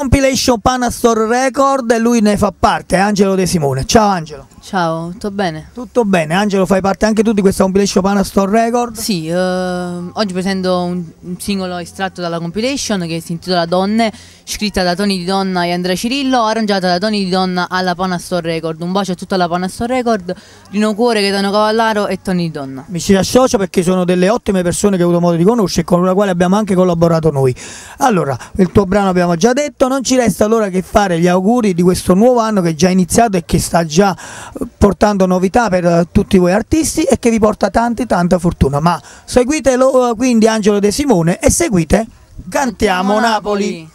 Compilation Panastor Record e lui ne fa parte, Angelo De Simone. Ciao Angelo. Ciao, tutto bene? Tutto bene, Angelo, fai parte anche tu di questa Compilation Panastor Record? Sì, oggi presento un singolo estratto dalla compilation che si intitola Donne, scritta da Tony Di Donna e Andrea Cirillo, arrangiata da Tony Di Donna alla Panastor Record. Un bacio a tutta la Panastor Record, Rino Cuore, Gaetano Cavallaro e Tony Di Donna. Mi ci associo perché sono delle ottime persone che ho avuto modo di conoscere e con le quali abbiamo anche collaborato noi. Allora, il tuo brano abbiamo già detto, non ci resta allora che fare gli auguri di questo nuovo anno che è già iniziato e che sta già portando novità per tutti voi artisti e che vi porta tanta fortuna. Ma seguitelo quindi Angelo De Simone e seguite Cantiamo Napoli.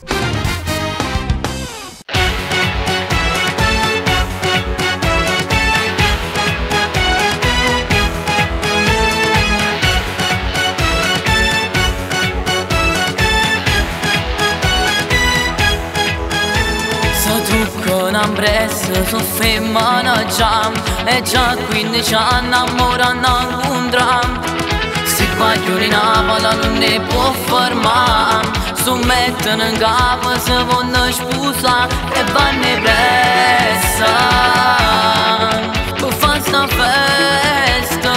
Con Ambresse su femmina già e già 15 anni innamorano un dram. Se guagliano in Napoli non ne può fermare, su mettono in capo se vogliono sposare e vanno presso per fare sta festa.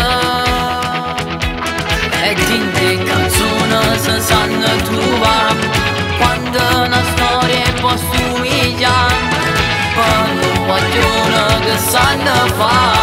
E tinte canzoni si sanno trovare quando una storia può somigliare. Quando guaglione che sanno fare